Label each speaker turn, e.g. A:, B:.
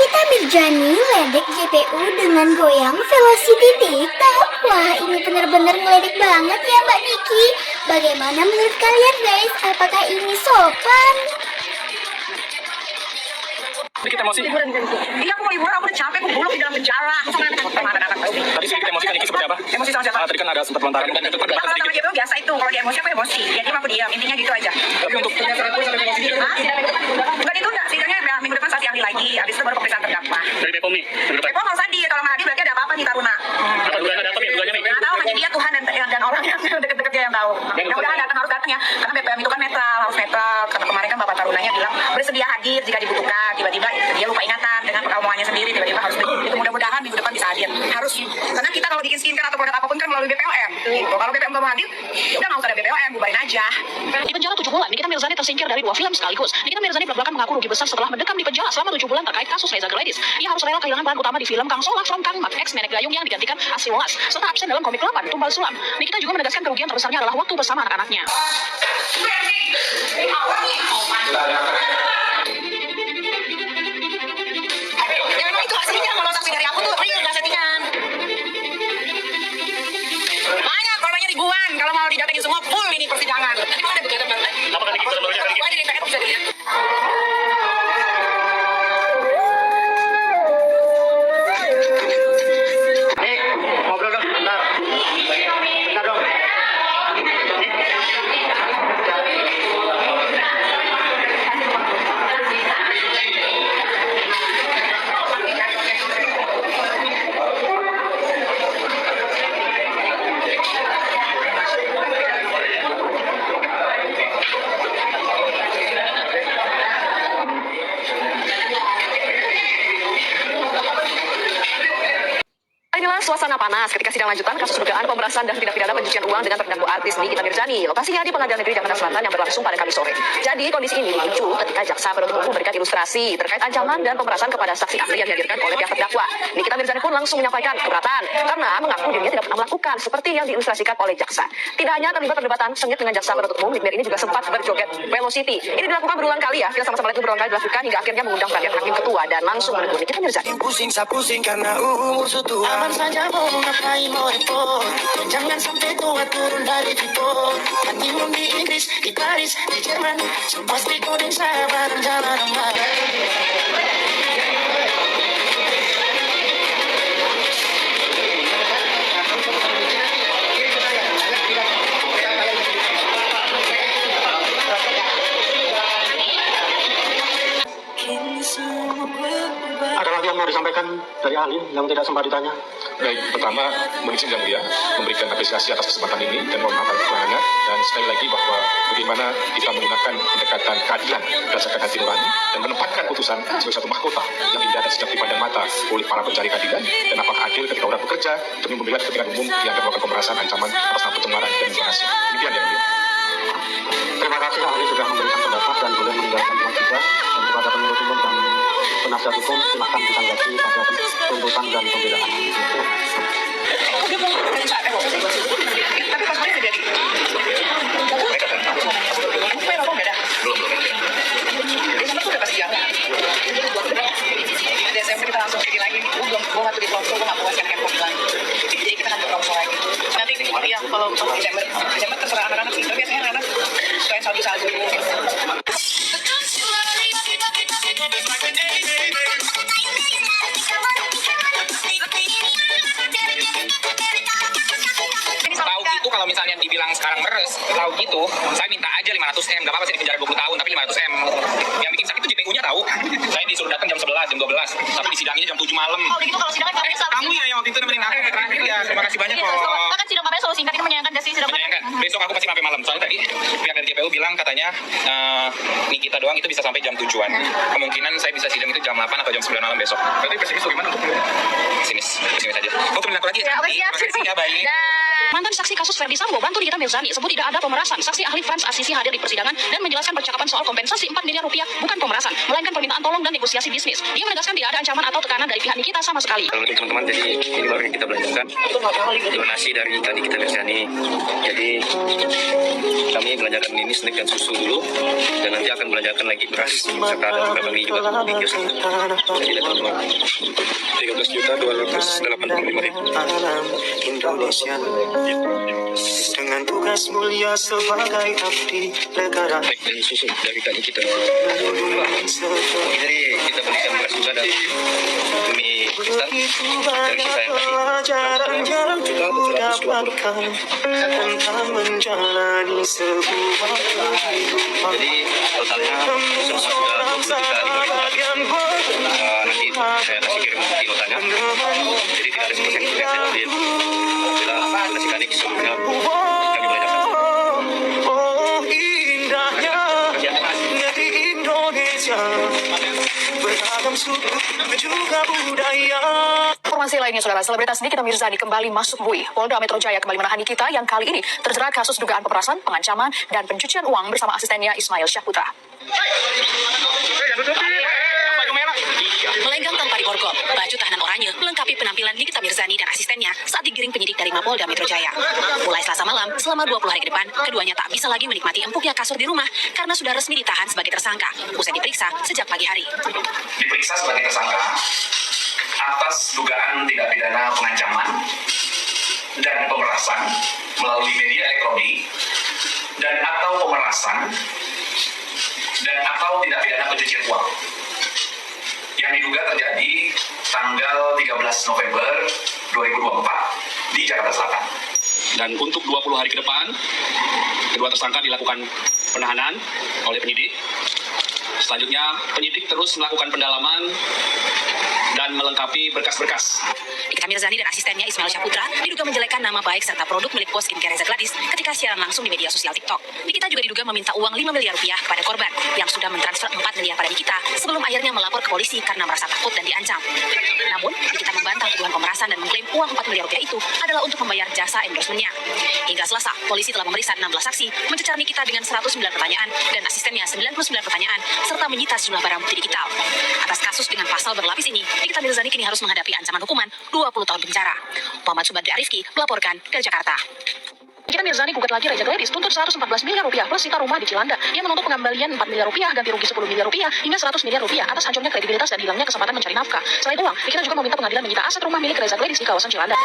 A: Nikita Mirzani ledek JPU dengan goyang velocity TikTok. Wah, ini bener-bener ngeledek banget ya Mbak Niki. Bagaimana menurut kalian guys? Apakah ini sopan?
B: Sedikit emosi.
C: Iya, aku mau liburan, aku udah capek, aku buluk di dalam penjara. Aku sama anak-anak pasti.
B: Tadi sedikit emosi kan Niki seperti apa?
C: Emosi sama siapa?
B: Tadi kan ada sempat lontaran dan
C: Kalau sama
B: sedikit.
C: dia itu biasa itu, kalau dia emosi aku emosi. Dia diam aku diam, intinya gitu aja.
B: Tapi untuk
C: Bukan itu enggak, sidangnya minggu depan saksi ahli lagi. Habis itu baru pemeriksaan terdakwa.
B: dari Bepom nih, minggu depan.
C: Epo mau hadir, kalau nggak hadir berarti ada apa-apa nih Taruna.
B: Apa dugaan ada apa ya dugaannya nih?
C: Nggak tahu, hanya dia Tuhan dan orang yang deket-deket dia yang tahu. Mudah-mudahan harus datang ya, karena BPM itu kan netral, harus netral. Karena kemarin kan Bapak Tarunanya bilang bersedia hadir jika dibutuhkan. Tiba-tiba dia lupa ingatan dengan omongannya sendiri, tiba-tiba harus itu. Mudah-mudahan minggu depan bisa hadir. Harus, karena kita kalau bikin skincare atau produk apapun kan melalui BPOM. Gitu. Kalau BPOM nggak mau hadir, udah nggak usah ada BPOM, bubarin aja.
D: Di penjara 7 bulan, Nikita Mirzani tersingkir dari 2 film sekaligus. Nikita Mirzani belak-belakan mengaku rugi besar setelah mendekam di penjara selama 7 bulan terkait kasus Reza Gladys. Ia harus rela kehilangan peran utama di film Kang Solah from Kang Mat, ex nenek gayung yang digantikan Asri Welas, serta absen dalam komik 8 Tumbal Sulam. Nikita juga menegaskan kerugian terbesarnya adalah waktu bersama anak-anaknya.
C: Ya memang itu hasilnya, kalau saksi dari aku tuh real nggak settingan. Banyak korbannya ribuan, kalau mau didatengin semua full ini persidangan. Nanti mau ada kegiatan baru.
B: Apakah Niki sudah melihat
C: Aku aja di PKP bisa dilihat.
B: ngobrol dong bentar. Bentar dong.
D: Inilah suasana panas ketika sidang lanjutan kasus dugaan pemerasan dan tindak pidana pencucian uang dengan terdakwa artis Nikita Mirzani. Lokasinya di Pengadilan Negeri Jakarta Selatan yang berlangsung pada Kamis sore. Jadi kondisi ini dipicu ketika jaksa penuntut umum memberikan ilustrasi terkait ancaman dan pemerasan kepada saksi ahli yang dihadirkan oleh pihak terdakwa. Nikita Mirzani pun langsung menyampaikan keberatan karena mengaku dirinya tidak pernah melakukan seperti yang diilustrasikan oleh jaksa. Tidak hanya terlibat perdebatan sengit dengan jaksa penuntut umum, Nikita ini juga sempat berjoget velocity. Ini dilakukan berulang kali ya, kita sama-sama itu berulang kali dilakukan hingga akhirnya mengundang perhatian hakim ketua dan langsung menegur Nikita Mirzani.
E: Pusing karena umur sudah aman saja mau ngapain mau repot. Jangan sampai tua turun dari fitur. Honeymoon di Inggris, di Paris, di Jerman, semua di kuning saya bareng jalan aman.
B: Ada lagi yang mau disampaikan dari ahli yang tidak sempat ditanya?
F: Baik, pertama, izin yang mulia memberikan apresiasi atas kesempatan ini dan mohon maaf atas kekurangannya. Dan sekali lagi bahwa bagaimana kita menggunakan pendekatan keadilan berdasarkan hati nurani dan menempatkan putusan sebagai satu mahkota yang indah dan sedap dipandang mata oleh para pencari keadilan, dan apakah adil ketika orang bekerja demi membela kepentingan umum yang melakukan pemerasan, ancaman atas nama pencemaran dan intimidasi. Demikian yang mulia.
B: Terima kasih ahli sudah memberikan pendapat dan boleh meninggalkan tempat juga. Dan kepada penuntut umum dan penasihat hukum silakan ditanggapi pada tuntutan dan pembelaan.
C: Tapi pas kali terjadi. Aku main apa beda? Desember tuh udah pasti jalan. Desember kita langsung pergi lagi. Gue nggak tuh di Florida, gue nggak puas kan handphone lagi. Jadi kita akan berlangsung lagi. Nanti ini ya kalau Desember terserah anak-anak sih. Tapi biasanya anak-anak suka yang salju-salju gitu.
G: Tahu gitu kalau misalnya dibilang sekarang meres, tahu gitu, saya minta aja 500M, gak apa-apa saya di penjara 20 tahun, tapi 500M. Yang bikin sakit itu JPU-nya tahu. Saya disuruh datang jam 11, jam 12, tapi disidangnya jam 7 malam.
C: Oh gitu kalau sidangnya
G: Kamu ya yang waktu itu nemenin aku terakhir ya, terima kasih banyak kok.
C: kan sidang kemarin selalu singkat, ini menyayangkan gak sih sidang
G: Menyayangkan. Besok aku pasti sampai malam. Soalnya tadi pihak dari JPU bilang katanya Nikita doang itu bisa sampai jam 7-an. Kemungkinan saya bisa sidang itu jam 8 atau jam 9 malam besok. Berarti pesimis bagaimana untuk pesimis aja. Kau temenin aku lagi ya.
C: Ya, oke, siap.
G: Terima kasih ya, baik.
D: Mantan saksi kasus Ferdi Sambo bantu Nikita Mirzani sebut tidak ada pemerasan. Saksi ahli Frans Assisi hadir di persidangan dan menjelaskan percakapan soal kompensasi 4 miliar rupiah bukan pemerasan, melainkan permintaan tolong dan negosiasi bisnis. Dia menegaskan tidak ada ancaman atau tekanan dari pihak Nikita sama sekali.
H: Kalau untuk teman-teman, jadi ini baru yang kita belanjakan donasi dari Nikita Mirzani. Jadi kami belanjakan ini snack dan susu dulu, dan nanti akan belanjakan lagi beras serta ada beberapa mie juga di kios. Jadi teman-teman, 13.285.000.
E: alam Indonesia dengan tugas mulia sebagai abdi negara.
H: Baik, dan susu dari Kak Nikita. Jadi kita belikan beras juga dan mie instan dari kita yang tadi.
E: Pelajaran yang dapatkan tentang menjalani sebuah kehidupan.
H: Jadi totalnya semua sudah 20 juta nanti saya kasih kirim di notanya. Jadi tidak ada sepersen yang saya ambil. Alhamdulillah donasi Kak Nik seluruhnya kami belanjakan.
E: Oh indahnya negeri Indonesia, beragam suku juga budaya.
D: Informasi lainnya, saudara, selebritas Nikita Mirzani kembali masuk bui. Polda Metro Jaya kembali menahan Nikita yang kali ini terjerat kasus dugaan pemerasan, pengancaman, dan pencucian uang bersama asistennya Ismail Syahputra. Melenggang tanpa diborgol, baju tahanan oranye melengkapi penampilan Nikita Mirzani dan asistennya saat digiring penyidik dari Mapolda Metro Jaya. Mulai Selasa malam, selama 20 hari ke depan, keduanya tak bisa lagi menikmati empuknya kasur di rumah karena sudah resmi ditahan sebagai tersangka usai diperiksa sejak pagi hari.
I: Diperiksa sebagai tersangka atas dugaan tindak pidana pengancaman dan pemerasan melalui media elektronik dan atau pemerasan dan atau tindak pidana pencucian uang yang diduga terjadi tanggal 13 November 2024 di Jakarta Selatan.
G: Dan untuk 20 hari ke depan, kedua tersangka dilakukan penahanan oleh penyidik. Selanjutnya, penyidik terus melakukan pendalaman dan melengkapi berkas-berkas.
D: Nikita Mirzani dan asistennya Ismail Syahputra diduga menjelekkan nama baik serta produk milik bos skincare Reza Gladys ketika siaran langsung di media sosial TikTok. Nikita juga diduga meminta uang 5 miliar rupiah kepada korban yang sudah mentransfer 4 miliar pada Nikita sebelum akhirnya melapor ke polisi karena merasa takut dan diancam. Namun, Nikita membantah tuduhan pemerasan dan mengklaim uang 4 miliar rupiah itu adalah untuk membayar jasa endorsementnya. Hingga Selasa, polisi telah memeriksa 16 saksi, mencecar Nikita dengan 109 pertanyaan dan asistennya 99 pertanyaan, serta menyita sejumlah barang bukti digital. Atas kasus dengan pasal berlapis ini, Nikita Mirzani kini harus menghadapi ancaman hukuman 20 tahun penjara. Muhammad Subandri Arifki melaporkan dari Jakarta. Nikita Mirzani gugat lagi Reza Gladys tuntut 114 miliar rupiah plus sita rumah di Cilanda. Ia menuntut pengembalian 4 miliar rupiah, ganti rugi 10 miliar rupiah, hingga 100 miliar rupiah atas hancurnya kredibilitas dan hilangnya kesempatan mencari nafkah. Selain uang, Nikita juga meminta pengadilan menyita aset rumah milik Reza Gladys di kawasan Cilanda.